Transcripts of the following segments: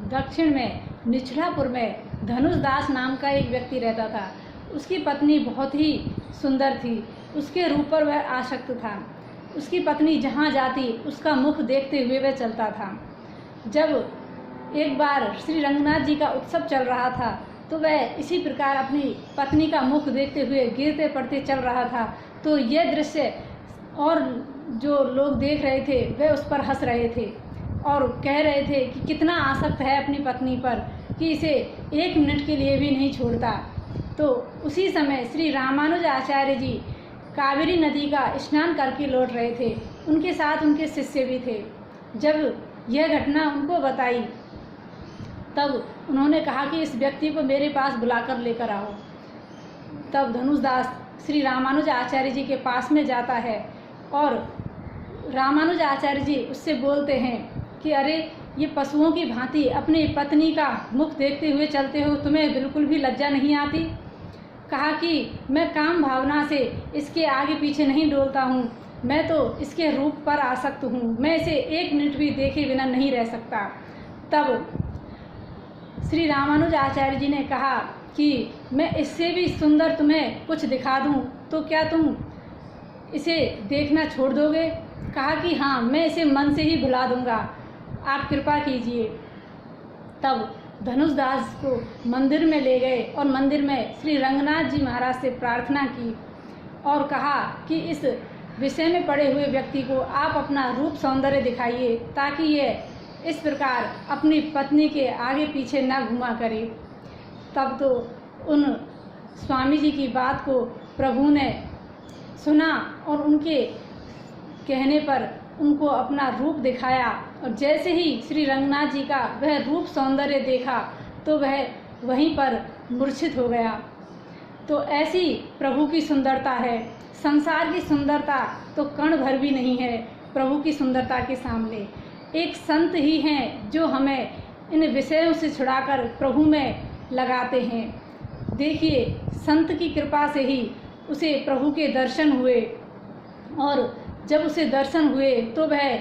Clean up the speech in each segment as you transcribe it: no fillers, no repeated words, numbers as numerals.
दक्षिण में निचलापुर में धनुषदास नाम का एक व्यक्ति रहता था। उसकी पत्नी बहुत ही सुंदर थी, उसके रूप पर वह आसक्त था। उसकी पत्नी जहाँ जाती उसका मुख देखते हुए वह चलता था। जब एक बार श्री रंगनाथ जी का उत्सव चल रहा था तो वह इसी प्रकार अपनी पत्नी का मुख देखते हुए गिरते पड़ते चल रहा था। तो यह दृश्य और जो लोग देख रहे थे वह उस पर हंस रहे थे और कह रहे थे कि कितना आसक्त है अपनी पत्नी पर कि इसे 1 मिनट के लिए भी नहीं छोड़ता। तो उसी समय श्री रामानुज आचार्य जी कावेरी नदी का स्नान करके लौट रहे थे। उनके साथ उनके शिष्य भी थे। जब यह घटना उनको बताई तब उन्होंने कहा कि इस व्यक्ति को मेरे पास बुलाकर लेकर आओ। तब धनुषदास श्री रामानुज आचार्य जी के पास में जाता है और रामानुज आचार्य जी उससे बोलते हैं कि अरे ये पशुओं की भांति अपनी पत्नी का मुख देखते हुए चलते हो, तुम्हें बिल्कुल भी लज्जा नहीं आती। कहा कि मैं काम भावना से इसके आगे पीछे नहीं डोलता हूँ, मैं तो इसके रूप पर आसक्त हूँ, मैं इसे 1 मिनट भी देखे बिना नहीं रह सकता। तब श्री रामानुज आचार्य जी ने कहा कि मैं इससे भी सुंदर तुम्हें कुछ दिखा दूँ तो क्या तुम इसे देखना छोड़ दोगे। कहा कि हाँ, मैं इसे मन से ही भुला दूंगा, आप कृपा कीजिए। तब धनुषदास को मंदिर में ले गए और मंदिर में श्री रंगनाथ जी महाराज से प्रार्थना की और कहा कि इस विषय में पड़े हुए व्यक्ति को आप अपना रूप सौंदर्य दिखाइए ताकि ये इस प्रकार अपनी पत्नी के आगे पीछे न घुमा करे। तब तो उन स्वामी जी की बात को प्रभु ने सुना और उनके कहने पर उनको अपना रूप दिखाया और जैसे ही श्री रंगनाथ जी का वह रूप सौंदर्य देखा तो वह वहीं पर मूर्छित हो गया। तो ऐसी प्रभु की सुंदरता है। संसार की सुंदरता तो कण भर भी नहीं है प्रभु की सुंदरता के सामने। एक संत ही हैं जो हमें इन विषयों से छुड़ाकर प्रभु में लगाते हैं। देखिए, संत की कृपा से ही उसे प्रभु के दर्शन हुए और जब उसे दर्शन हुए तो वह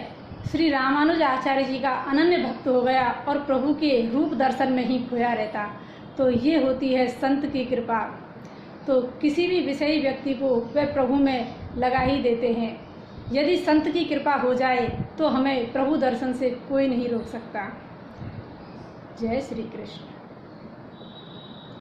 श्री रामानुज आचार्य जी का अनन्य भक्त हो गया और प्रभु के रूप दर्शन में ही खोया रहता। तो ये होती है संत की कृपा। तो किसी भी विषयी व्यक्ति को वह प्रभु में लगा ही देते हैं। यदि संत की कृपा हो जाए तो हमें प्रभु दर्शन से कोई नहीं रोक सकता। जय श्री कृष्ण।